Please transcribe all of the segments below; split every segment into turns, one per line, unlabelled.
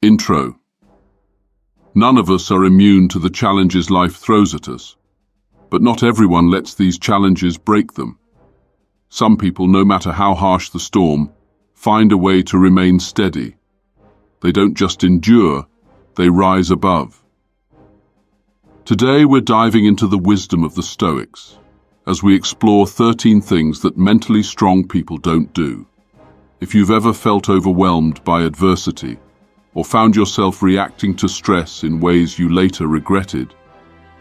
Intro. None of us are immune to the challenges life throws at us, but not everyone lets these challenges break them. Some people, no matter how harsh the storm, find a way to remain steady. They don't just endure, they rise above. Today we're diving into the wisdom of the Stoics, as we explore 13 things that mentally strong people don't do. If you've ever felt overwhelmed by adversity, or found yourself reacting to stress in ways you later regretted,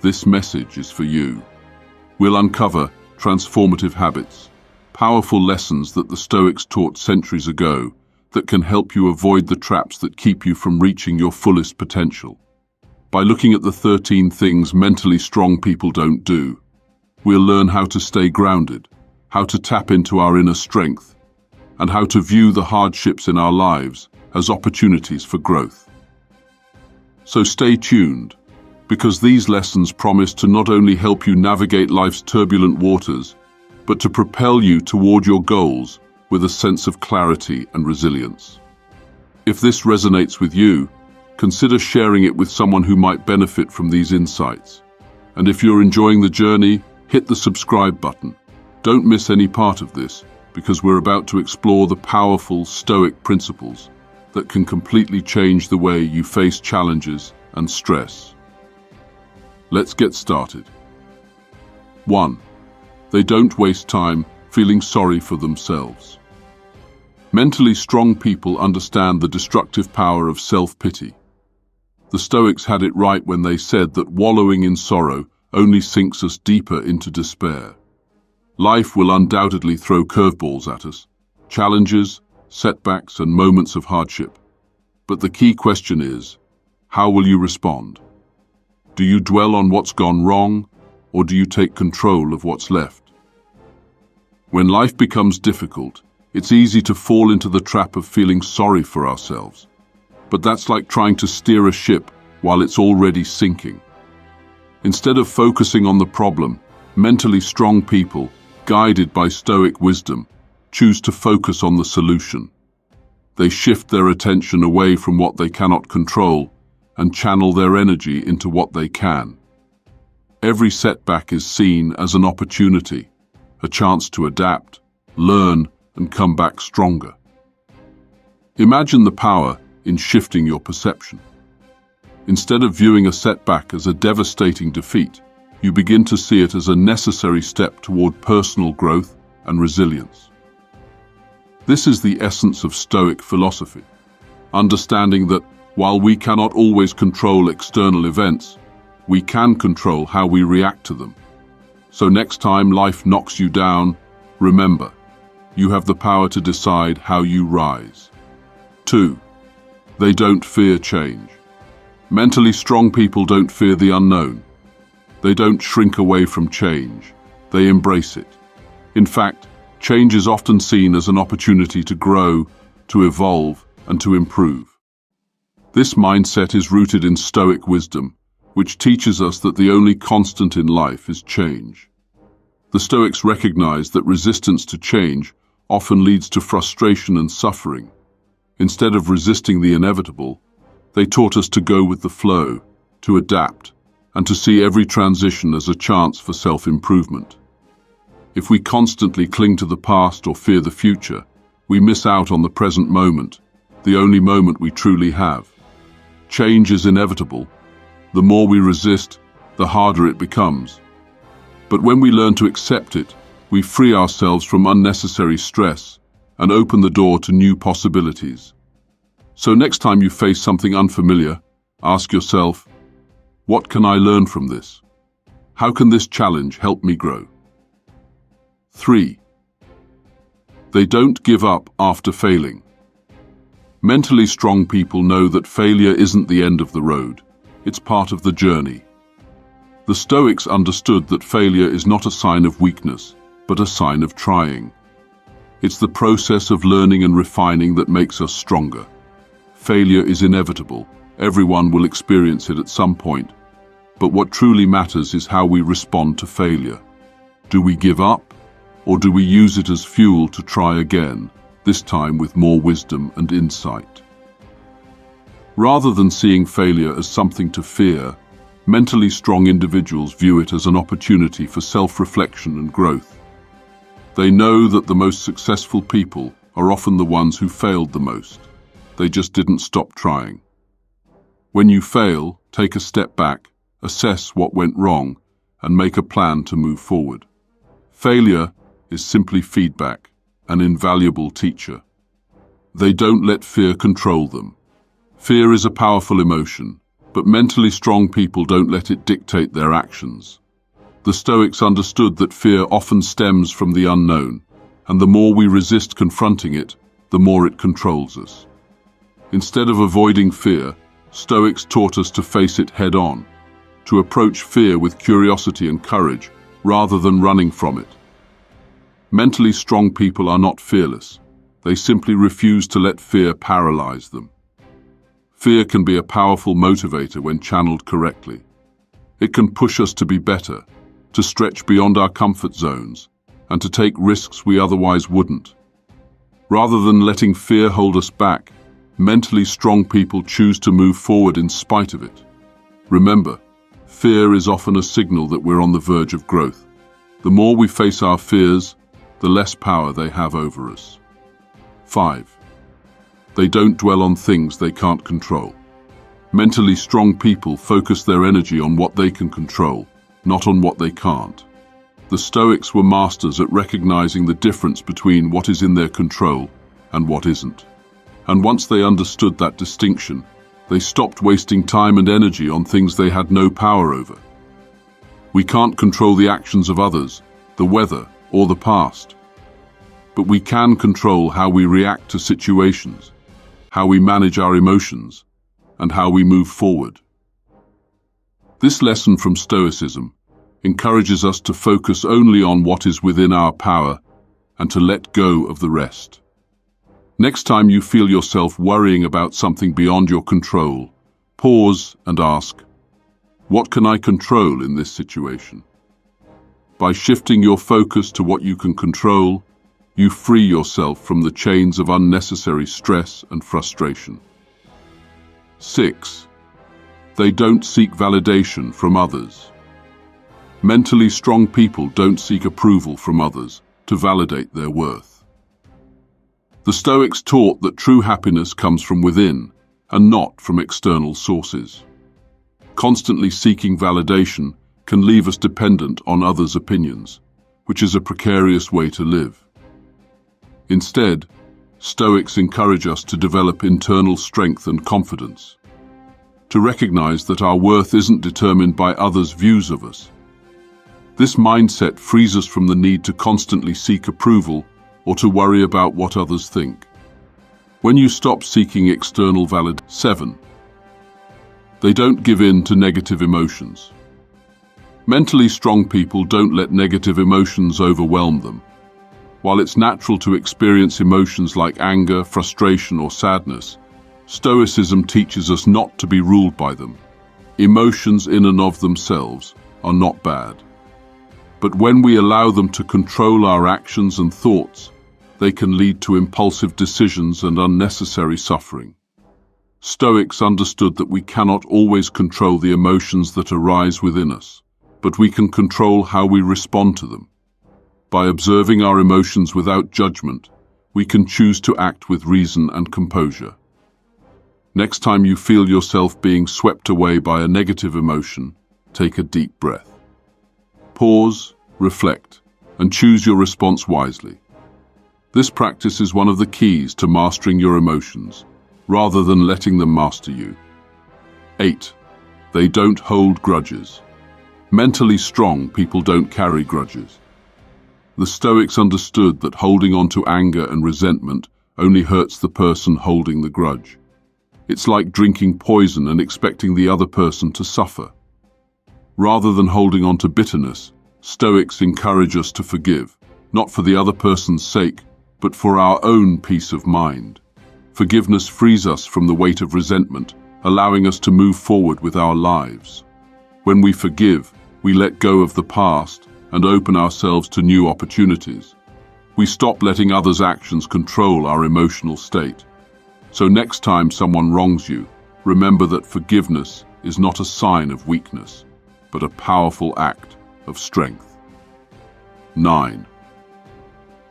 this message is for you. We'll uncover transformative habits, powerful lessons that the Stoics taught centuries ago that can help you avoid the traps that keep you from reaching your fullest potential. By looking at the 13 things mentally strong people don't do, we'll learn how to stay grounded, how to tap into our inner strength, and how to view the hardships in our lives as opportunities for growth. So stay tuned, because these lessons promise to not only help you navigate life's turbulent waters, but to propel you toward your goals with a sense of clarity and resilience. If this resonates with you, consider sharing it with someone who might benefit from these insights. And if you're enjoying the journey, hit the subscribe button. Don't miss any part of this, because we're about to explore the powerful Stoic principles that can completely change the way you face challenges and stress. Let's get started. 1. They don't waste time feeling sorry for themselves. Mentally strong people understand the destructive power of self-pity. The Stoics had it right when they said that wallowing in sorrow only sinks us deeper into despair. Life will undoubtedly throw curveballs at us, challenges, setbacks, and moments of hardship. But the key question is, how will you respond? Do you dwell on what's gone wrong, or do you take control of what's left? When life becomes difficult, it's easy to fall into the trap of feeling sorry for ourselves. But that's like trying to steer a ship while it's already sinking. Instead of focusing on the problem, mentally strong people, guided by Stoic wisdom, choose to focus on the solution. They shift their attention away from what they cannot control and channel their energy into what they can. Every setback is seen as an opportunity, a chance to adapt, learn, and come back stronger. Imagine the power in shifting your perception. Instead of viewing a setback as a devastating defeat, you begin to see it as a necessary step toward personal growth and resilience. This is the essence of Stoic philosophy, understanding that while we cannot always control external events, we can control how we react to them. So next time life knocks you down, remember, you have the power to decide how you rise. 2. They don't fear change. Mentally strong people don't fear the unknown. They don't shrink away from change. They embrace it. In fact, change is often seen as an opportunity to grow, to evolve, and to improve. This mindset is rooted in Stoic wisdom, which teaches us that the only constant in life is change. The Stoics recognized that resistance to change often leads to frustration and suffering. Instead of resisting the inevitable, they taught us to go with the flow, to adapt, and to see every transition as a chance for self-improvement. If we constantly cling to the past or fear the future, we miss out on the present moment, the only moment we truly have. Change is inevitable. The more we resist, the harder it becomes. But when we learn to accept it, we free ourselves from unnecessary stress and open the door to new possibilities. So next time you face something unfamiliar, ask yourself, what can I learn from this? How can this challenge help me grow? 3. They don't give up after failing. Mentally strong people know that failure isn't the end of the road, it's part of the journey. The Stoics understood that failure is not a sign of weakness, but a sign of trying. It's the process of learning and refining that makes us stronger. Failure is inevitable. Everyone will experience it at some point. But what truly matters is how we respond to failure. Do we give up, or do we use it as fuel to try again, this time with more wisdom and insight? Rather than seeing failure as something to fear, mentally strong individuals view it as an opportunity for self-reflection and growth. They know that the most successful people are often the ones who failed the most. They just didn't stop trying. When you fail, take a step back, assess what went wrong, and make a plan to move forward. Failure is simply feedback, an invaluable teacher. They don't let fear control them. Fear is a powerful emotion, but mentally strong people don't let it dictate their actions. The Stoics understood that fear often stems from the unknown, and the more we resist confronting it, the more it controls us. Instead of avoiding fear, Stoics taught us to face it head-on, to approach fear with curiosity and courage, rather than running from it. Mentally strong people are not fearless. They simply refuse to let fear paralyze them. Fear can be a powerful motivator when channeled correctly. It can push us to be better, to stretch beyond our comfort zones, and to take risks we otherwise wouldn't. Rather than letting fear hold us back, mentally strong people choose to move forward in spite of it. Remember, fear is often a signal that we're on the verge of growth. The more we face our fears, the less power they have over us. 5. They don't dwell on things they can't control. Mentally strong people focus their energy on what they can control, not on what they can't. The Stoics were masters at recognizing the difference between what is in their control and what isn't. And once they understood that distinction, they stopped wasting time and energy on things they had no power over. We can't control the actions of others, the weather, or the past. But we can control how we react to situations, how we manage our emotions, and how we move forward. This lesson from Stoicism encourages us to focus only on what is within our power and to let go of the rest. Next time you feel yourself worrying about something beyond your control, pause and ask, what can I control in this situation? By shifting your focus to what you can control, you free yourself from the chains of unnecessary stress and frustration. 6. They don't seek validation from others. Mentally strong people don't seek approval from others to validate their worth. The Stoics taught that true happiness comes from within and not from external sources. Constantly seeking validation can leave us dependent on others' opinions, which is a precarious way to live. Instead, Stoics encourage us to develop internal strength and confidence, to recognize that our worth isn't determined by others' views of us. This mindset frees us from the need to constantly seek approval or to worry about what others think. When you stop seeking external validation. 7. They don't give in to negative emotions. Mentally strong people don't let negative emotions overwhelm them. While it's natural to experience emotions like anger, frustration, or sadness, Stoicism teaches us not to be ruled by them. Emotions in and of themselves are not bad. But when we allow them to control our actions and thoughts, they can lead to impulsive decisions and unnecessary suffering. Stoics understood that we cannot always control the emotions that arise within us, but we can control how we respond to them. By observing our emotions without judgment, we can choose to act with reason and composure. Next time you feel yourself being swept away by a negative emotion, take a deep breath. Pause, reflect, and choose your response wisely. This practice is one of the keys to mastering your emotions, rather than letting them master you. 8. They don't hold grudges. Mentally strong people don't carry grudges. The Stoics understood that holding on to anger and resentment only hurts the person holding the grudge. It's like drinking poison and expecting the other person to suffer. Rather than holding on to bitterness, Stoics encourage us to forgive, not for the other person's sake, but for our own peace of mind. Forgiveness frees us from the weight of resentment, allowing us to move forward with our lives. When we forgive, we let go of the past and open ourselves to new opportunities. We stop letting others' actions control our emotional state. So next time someone wrongs you, remember that forgiveness is not a sign of weakness, but a powerful act of strength. 9.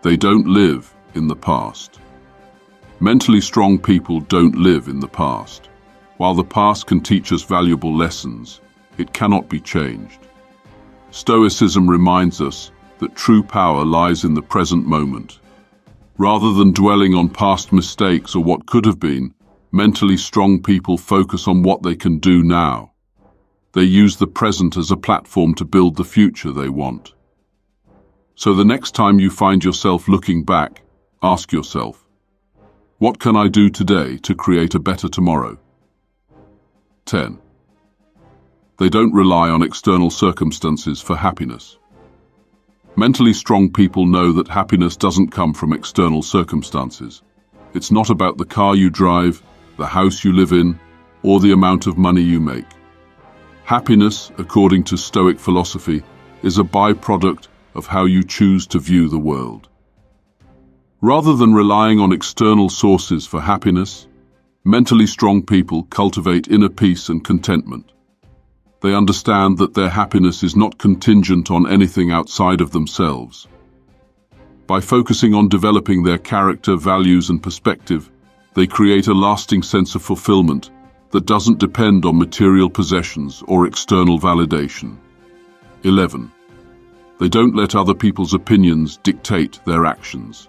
They don't live in the past. Mentally strong people don't live in the past. While the past can teach us valuable lessons, it cannot be changed. Stoicism reminds us that true power lies in the present moment. Rather than dwelling on past mistakes or what could have been, mentally strong people focus on what they can do now. They use the present as a platform to build the future they want. So the next time you find yourself looking back, ask yourself, what can I do today to create a better tomorrow? 10. They don't rely on external circumstances for happiness. Mentally strong people know that happiness doesn't come from external circumstances. It's not about the car you drive, the house you live in, or the amount of money you make. Happiness, according to Stoic philosophy, is a byproduct of how you choose to view the world. Rather than relying on external sources for happiness, mentally strong people cultivate inner peace and contentment. They understand that their happiness is not contingent on anything outside of themselves. By focusing on developing their character, values, and perspective, they create a lasting sense of fulfillment that doesn't depend on material possessions or external validation. 11. They don't let other people's opinions dictate their actions.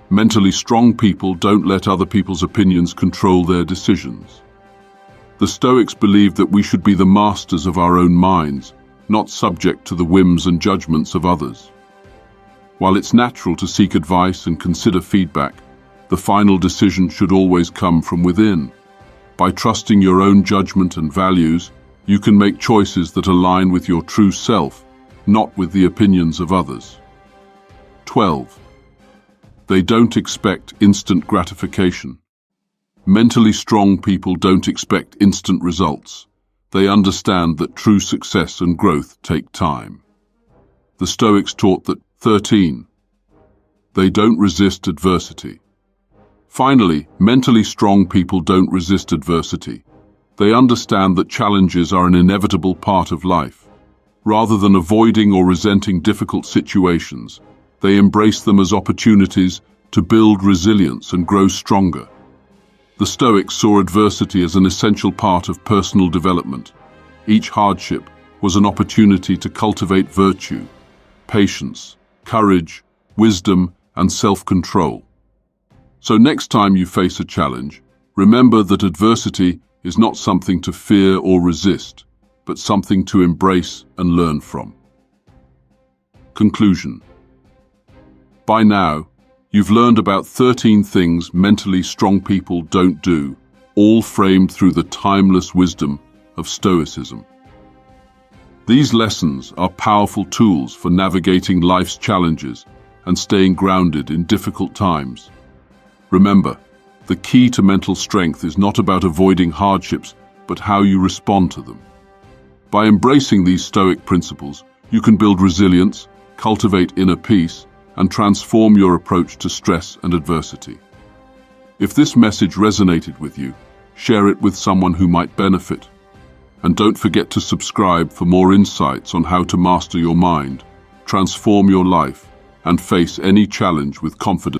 Mentally strong people don't let other people's opinions control their decisions. The Stoics believed that we should be the masters of our own minds, not subject to the whims and judgments of others. While it's natural to seek advice and consider feedback, the final decision should always come from within. By trusting your own judgment and values, you can make choices that align with your true self, not with the opinions of others. 12. They don't expect instant gratification. Mentally strong people don't expect instant results. They understand that true success and growth take time. The Stoics taught that. 13. They don't resist adversity. Finally, mentally strong people don't resist adversity. They understand that challenges are an inevitable part of life. Rather than avoiding or resenting difficult situations, they embrace them as opportunities to build resilience and grow stronger. The Stoics saw adversity as an essential part of personal development. Each hardship was an opportunity to cultivate virtue, patience, courage, wisdom, and self-control. So next time you face a challenge, remember that adversity is not something to fear or resist, but something to embrace and learn from. Conclusion. By now, you've learned about 13 things mentally strong people don't do, all framed through the timeless wisdom of Stoicism. These lessons are powerful tools for navigating life's challenges and staying grounded in difficult times. Remember, the key to mental strength is not about avoiding hardships, but how you respond to them. By embracing these Stoic principles, you can build resilience, cultivate inner peace, and transform your approach to stress and adversity. If this message resonated with you, share it with someone who might benefit. And don't forget to subscribe for more insights on how to master your mind, transform your life, and face any challenge with confidence.